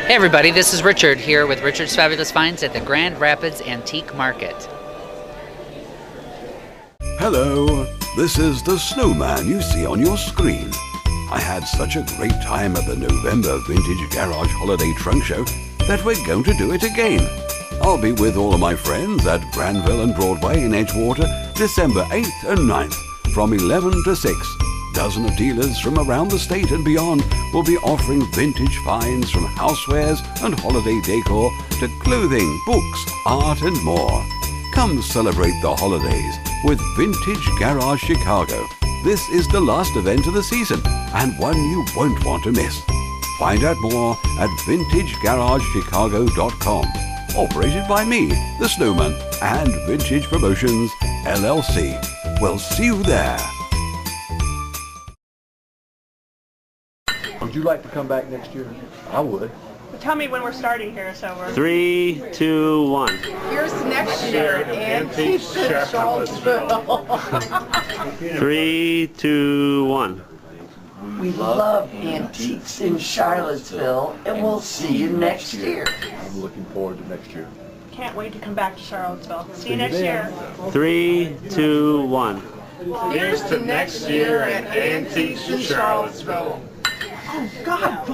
Hey everybody, this is Richard here with Richard's Fabulous Finds at the Grand Rapids Antique Market. Hello, this is the snowman you see on your screen. I had such a great time at the November Vintage Garage Holiday Trunk Show that we're going to do it again. I'll be with all of my friends at Granville and Broadway in Edgewater, December 8th and 9th from 11 to 6. Dozens of dealers from around the state and beyond will be offering vintage finds from housewares and holiday decor to clothing, books, art and more. Come celebrate the holidays with Vintage Garage Chicago. This is the last event of the season and one you won't want to miss. Find out more at VintageGarageChicago.com. Operated by me, the Snowman, and Vintage Promotions, LLC. We'll see you there. Would you like to come back next year? I would. Tell me when we're starting here, so we're... 3, 2, 1. Here's next year, Antiques in Charlottesville. 3, 2, 1. We love Antiques in Charlottesville, and we'll see you next year. I'm looking forward to next year. Can't wait to come back to Charlottesville. See you next year. 3, 2, 1. Here's to next year at Antiques in Charlottesville. Oh, God.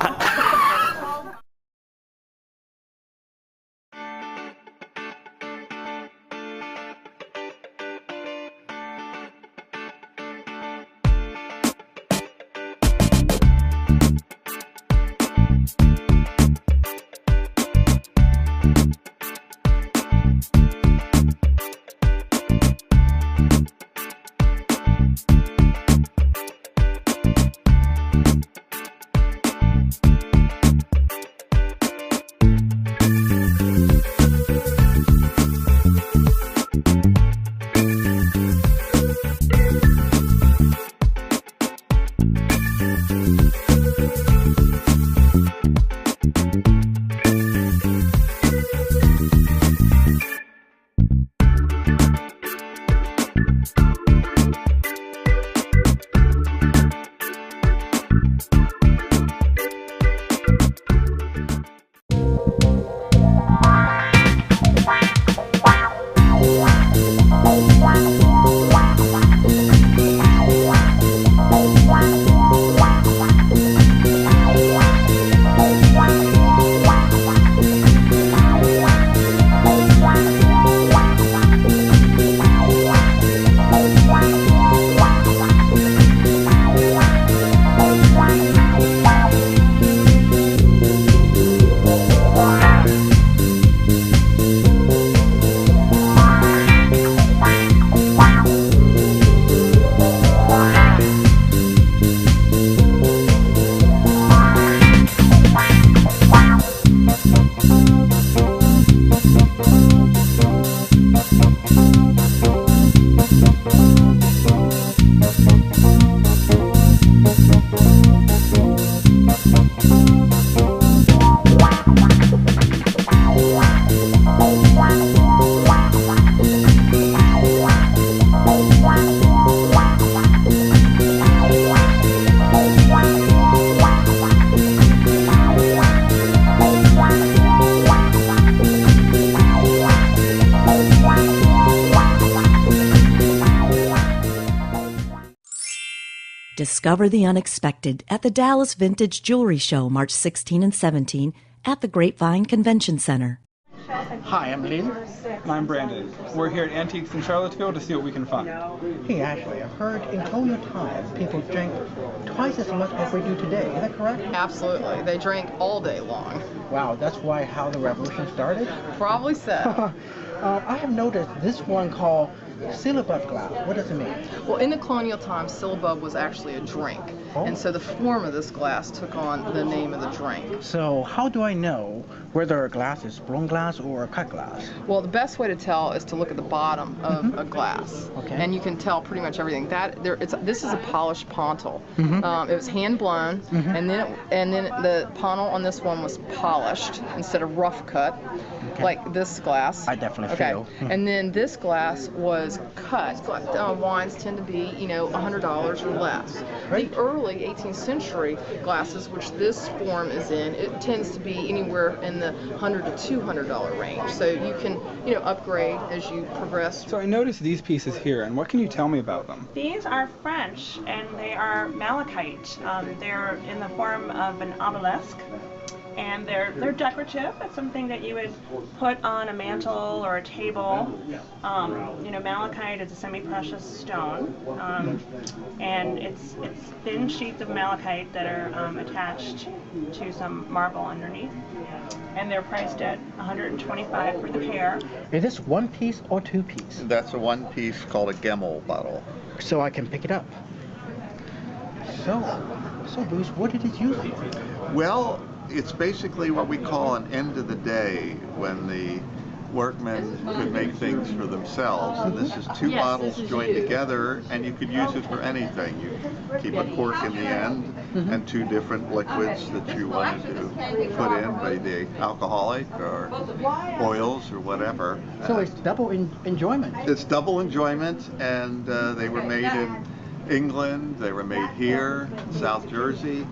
Discover the unexpected at the Dallas Vintage Jewelry Show, March 16 and 17 at the Grapevine Convention Center. Hi, I'm Lynn. And I'm Brandon. We're here at Antiques in Charlottesville to see what we can find. Hey, Ashley, I've heard in colonial times people drank twice as much as we do today. Is that correct? Absolutely. They drank all day long. Wow, that's why how the revolution started? Probably so. I have noticed this one called syllabub glass. What does it mean? Well, in the colonial times, syllabub was actually a drink. Oh. And so the form of this glass took on the name of the drink. So how do I know whether a glass is blown glass or a cut glass? Well, the best way to tell is to look at the bottom of a glass. Okay. And you can tell pretty much everything. This is a polished pontil. Mm-hmm. It was hand blown, and then the pontil on this one was polished instead of rough cut, like this glass. I definitely feel. And then this glass was those cut wines tend to be, you know, $100 or less. Right. The early 18th century glasses, which this form is in, it tends to be anywhere in the $100 to $200 range. So you can, you know, upgrade as you progress. So I noticed these pieces here, and what can you tell me about them? These are French, and they are malachite. They're in the form of an obelisk, and they're decorative. It's something that you would put on a mantle or a table. You know, malachite is a semi-precious stone, and it's thin sheets of malachite that are attached to some marble underneath. And they're priced at $125 for the pair. Is this one piece or two piece? That's a one piece called a Gemmel bottle. So I can pick it up. So Bruce, what did it use for? Well, it's basically what we call an end of the day, when the workmen could make things for themselves. And this is two bottles joined together, and you could use it for anything. You keep a cork in the end and two different liquids that you wanted to put in, be they alcoholic or oils or whatever. So it's double enjoyment. It's double enjoyment, and they were made in England, they were made here, South Jersey.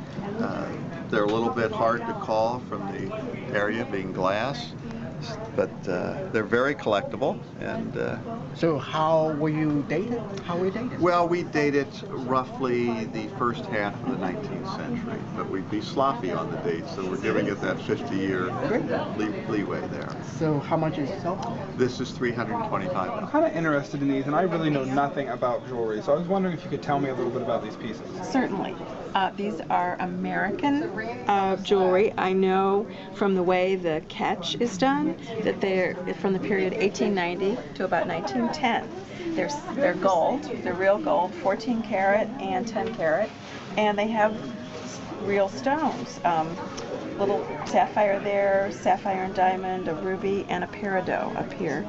They're a little bit hard to call from the area, being glass, but they're very collectible. And so how were you dated? How were you dated? well, we date it roughly the first half of the 19th century, but we'd be sloppy on the dates, so we're giving it that 50-year leeway there. So how much is it sell? This is $325. I'm kind of interested in these, and I really know nothing about jewelry, so I was wondering if you could tell me a little bit about these pieces. Certainly. These are American jewelry. I know from the way the catch is done that they're from the period 1890 to about 1910. They're gold. They're real gold, 14 karat and 10 karat, and they have real stones. Little sapphire there, sapphire and diamond, a ruby, and a peridot up here.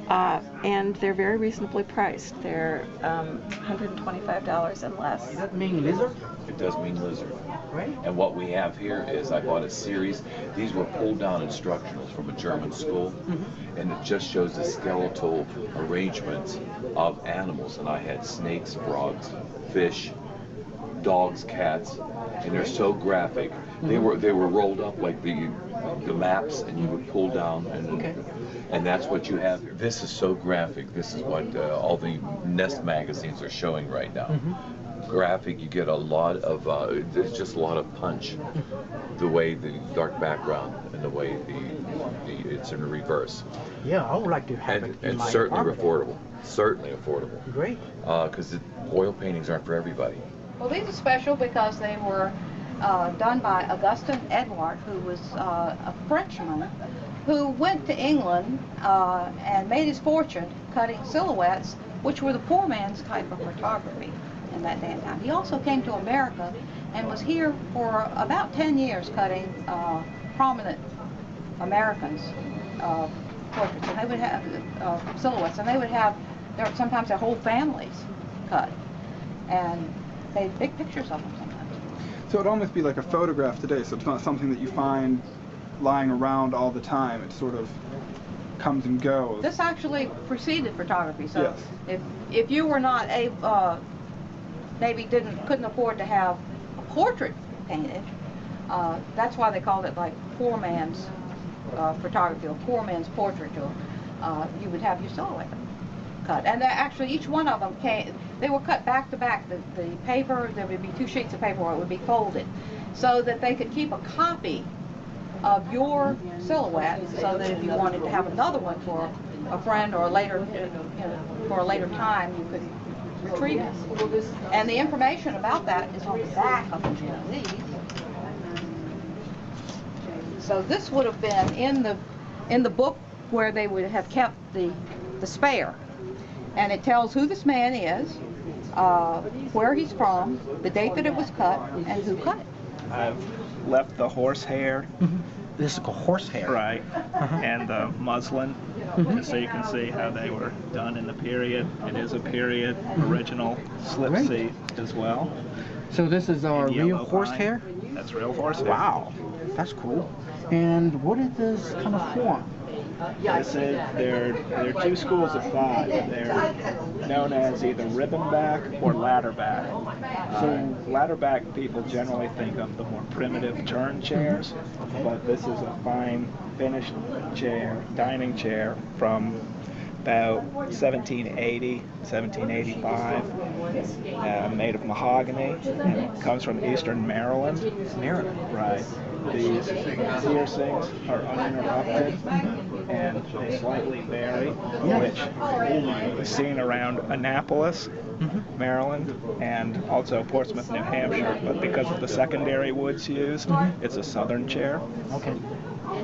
And they're very reasonably priced. They're $125 and less. Does that mean lizard? It does mean lizard. Right. And what we have here is I bought a series. These were pulled down instructionals from a German school, and it just shows the skeletal arrangements of animals. And I had snakes, frogs, fish, dogs, cats, and they're so graphic. They were rolled up like the maps, and you would pull down, and that's what you have. This is so graphic. This is what all the Nest magazines are showing right now. Graphic, you get a lot of there's just a lot of punch. The way the dark background and the way it's in reverse. Yeah, I would like to have it in and my certainly apartment. affordable. Certainly affordable. Great. Because oil paintings aren't for everybody. Well, these are special because they were done by Augustin Edouard, who was a Frenchman who went to England and made his fortune cutting silhouettes, which were the poor man's type of photography in that day and time. He also came to America and was here for about 10 years cutting prominent Americans' portraits. And they would have silhouettes, and they would have sometimes their whole families cut. And they had big pictures of them sometimes. So it'd almost be like a photograph today, so it's not something that you find lying around all the time. It sort of comes and goes. This actually preceded photography, so if you were not maybe couldn't afford to have a portrait painted, that's why they called it like poor man's photography or poor man's portrait, or you would have your silhouette cut. And actually each one of them they were cut back to back. The paper, there would be 2 sheets of paper, or it would be folded, so that they could keep a copy of your silhouette, so that if you wanted to have another one for a friend or later, for a later time, you could retrieve it. And the information about that is on the back of each one of these. So this would have been in the book where they would have kept the spare, and it tells who this man is, where he's from, the date that it was cut, and who cut it. I've left the horsehair. This is called horsehair. Right. And the muslin, just so you can see how they were done in the period. It is a period original slip seat as well. So this is our real horsehair? That's real horsehair. Wow, that's cool. And what is this kind of form? There are 2 schools of thought. They're known as either ribbon back or ladder back. Ladder back people generally think of the more primitive turn chairs, but this is a fine finished chair, dining chair from about 1780, 1785, made of mahogany, and it comes from eastern Maryland. Maryland. Right. These piercings are uninterrupted, and they slightly vary, which is seen around Annapolis, Maryland, and also Portsmouth, New Hampshire. But because of the secondary woods used, it's a southern chair. Okay.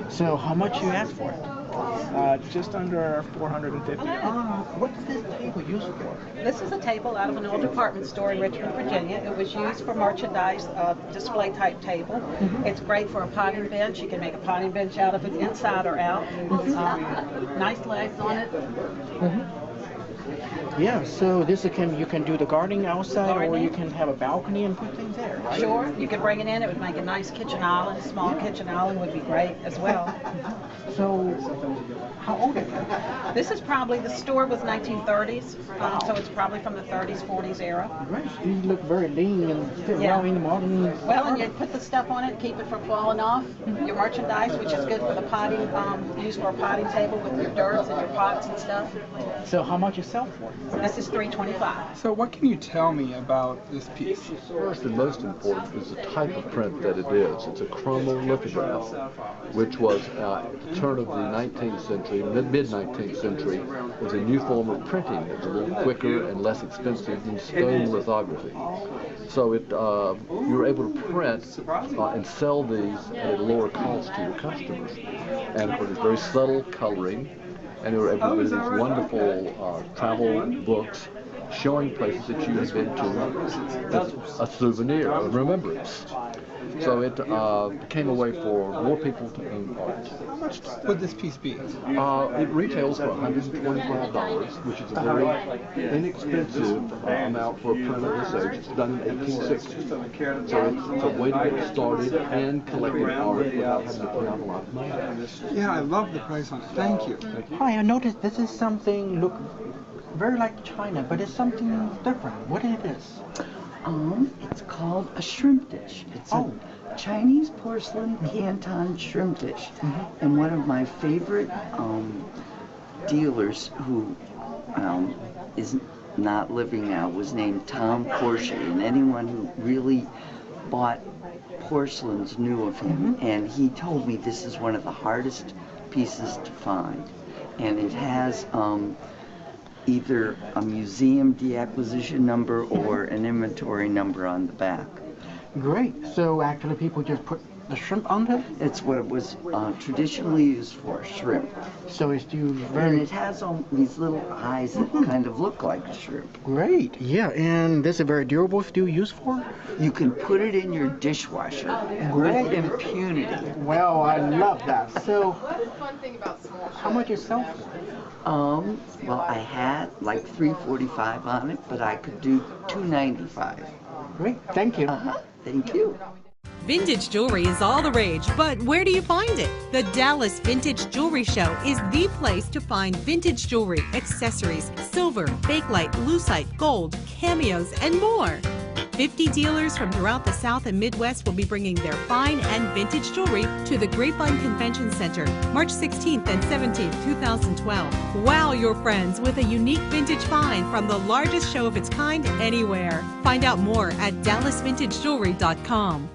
So how much you ask for it? Just under $450. What's this table used for? This is a table out of an old department store in Richmond, Virginia. It was used for merchandise, display type table. It's great for a potting bench. You can make a potting bench out of it, inside or out. Nice legs on it. Yeah, so this you can do the gardening outside, or you can have a balcony and put things there, right? Sure, you could bring it in. It would make a nice kitchen island. Small kitchen island would be great as well. So, how old is it? This is probably, the store was 1930s, so it's probably from the 30s, 40s era. Right, you look very lean and fit well in the modern. Well, and you put the stuff on it, keep it from falling off. Your merchandise, which is good for the potting, used for a potting table with your dirts and your pots and stuff. So how much you sell for? This is $325. So what can you tell me about this piece? First and most important is the type of print that it is. It's a chromolithograph, which was at the turn of the 19th century, mid-19th century, was a new form of printing. It was a little quicker and less expensive than stone lithography. So you were able to print and sell these at a lower cost to your customers. And it was very subtle coloring. And you were able to do these wonderful travel books showing places that you had been to as a souvenir, a remembrance. So it became a way for more people to own art. How much would this piece be? It retails for $125, which is a very inexpensive amount for a print of this age. It's done in 1860. So it's a way to get started and collecting art without having to pay out a lot of money. Yeah, I love the price on it. Thank you. Hi, I noticed this is something look very like China, but it's something different. What it is? It's called a shrimp dish. It's a Chinese porcelain Canton shrimp dish. And one of my favorite dealers who is not living now was named Tom Porsche. And anyone who really bought porcelains knew of him. And he told me this is one of the hardest pieces to find. And it has either a museum deacquisition number or an inventory number on the back. Great. So actually people just put the shrimp on it? It's what it was traditionally used for, shrimp. So it's used very... And it has these little eyes that kind of look like shrimp. Great. Yeah, and this is very durable to use for? You can put it in your dishwasher with impunity. Well, I love that. So, how much you sell for? Well, I had like $345 on it, but I could do $295. Great, thank you. Thank you. Vintage jewelry is all the rage, but where do you find it? The Dallas Vintage Jewelry Show is the place to find vintage jewelry, accessories, silver, bakelite, lucite, gold, cameos, and more. 50 dealers from throughout the South and Midwest will be bringing their fine and vintage jewelry to the Grapevine Convention Center, March 16th and 17th, 2012. Wow your friends with a unique vintage find from the largest show of its kind anywhere. Find out more at DallasVintageJewelry.com.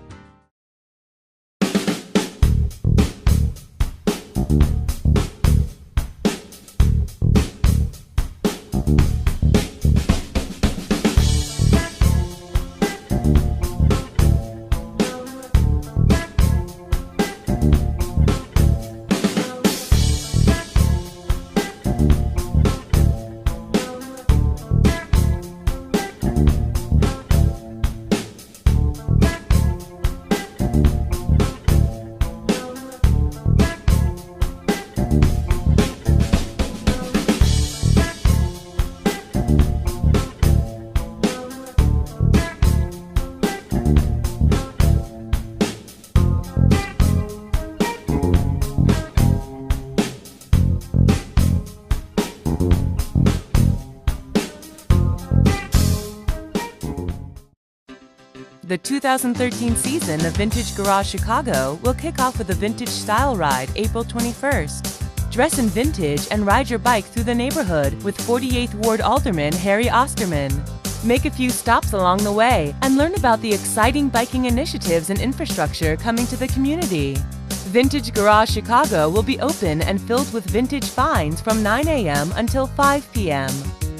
The 2013 season of Vintage Garage Chicago will kick off with a Vintage Style Ride April 21st. Dress in vintage and ride your bike through the neighborhood with 48th Ward Alderman Harry Osterman. Make a few stops along the way and learn about the exciting biking initiatives and infrastructure coming to the community. Vintage Garage Chicago will be open and filled with vintage finds from 9 a.m. until 5 p.m.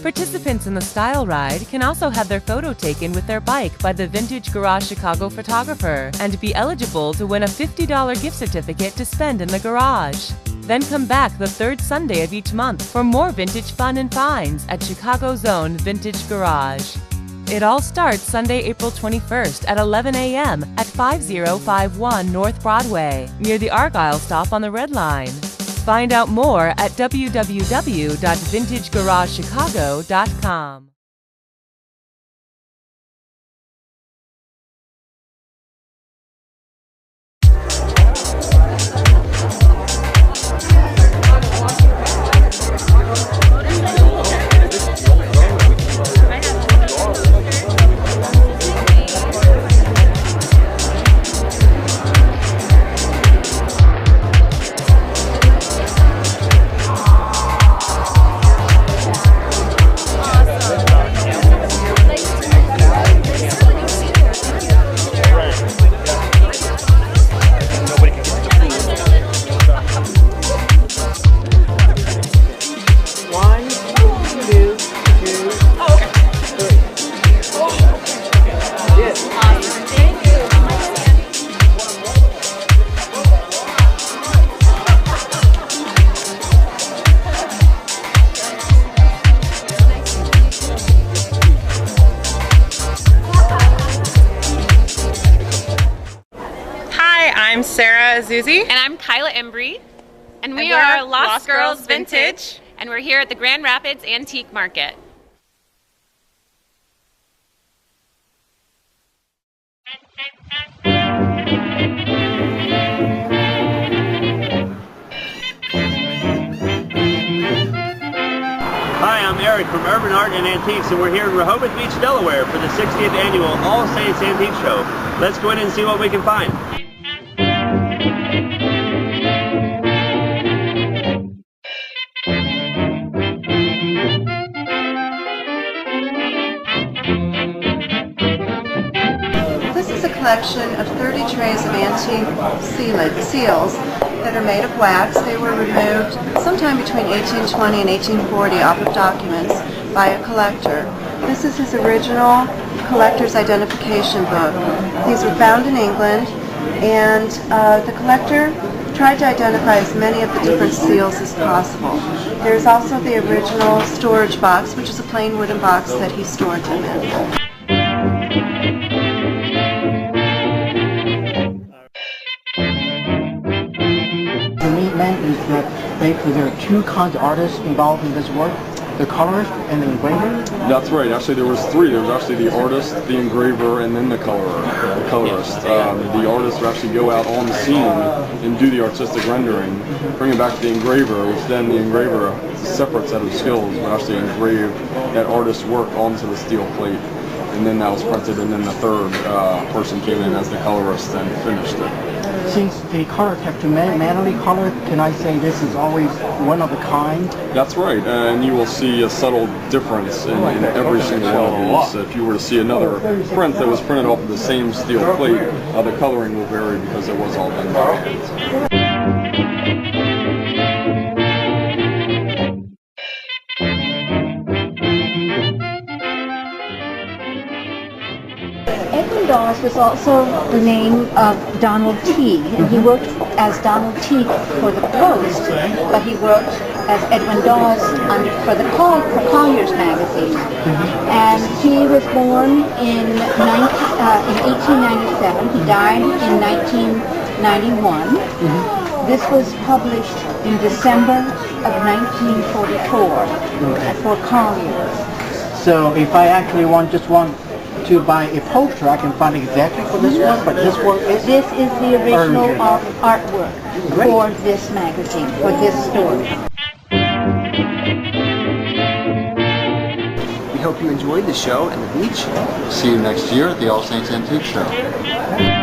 Participants in the Style Ride can also have their photo taken with their bike by the Vintage Garage Chicago photographer and be eligible to win a $50 gift certificate to spend in the garage. Then come back the third Sunday of each month for more vintage fun and finds at Chicago's own Vintage Garage. It all starts Sunday, April 21st at 11 a.m. at 5051 North Broadway, near the Argyle stop on the Red Line. Find out more at www.vintagegaragechicago.com. I'm Sarah Azuzzi. And I'm Kyla Embry. And we are Lost Girls Vintage. And we're here at the Grand Rapids Antique Market. Hi, I'm Eric from Urban Art and Antiques, and we're here in Rehoboth Beach, Delaware for the 60th annual All Saints Antique Show. Let's go in and see what we can find. This is a collection of 30 trays of antique seals that are made of wax. They were removed sometime between 1820 and 1840 off of documents by a collector. This is his original collector's identification book. These were found in England, and the collector tried to identify as many of the different seals as possible. There's also the original storage box, which is a plain wooden box that he stored them in. The main event is that basically there are two kinds of artists involved in this work: the colorist and the engraver. That's right. Actually, there was three. There was actually the artist, the engraver, and then the colorist. The artist would actually go out on the scene and do the artistic rendering, bring it back to the engraver, which then the engraver, a separate set of skills, would actually engrave that artist's work onto the steel plate. And then that was printed, and then the third person came in as the colorist and finished it. Since the colorists have to manually color, can I say this is always one of a kind? That's right, and you will see a subtle difference in every single one of these. If you were to see another print that was printed off of the same steel plate, the coloring will vary because it was all done by hand. Edwin Dawes was also the name of Donald Teague, and he worked as Donald Teague for the Post, but he worked as Edwin Dawes for Collier's magazine. And he was born in 1897. He died in 1991. This was published in December of 1944 for Collier's. So if I actually want to buy a poster, I can find exactly for this one, but this one is... This is the original artwork for this magazine, for this story. hope you enjoyed the show and the beach. See you next year at the All Saints Antique Show.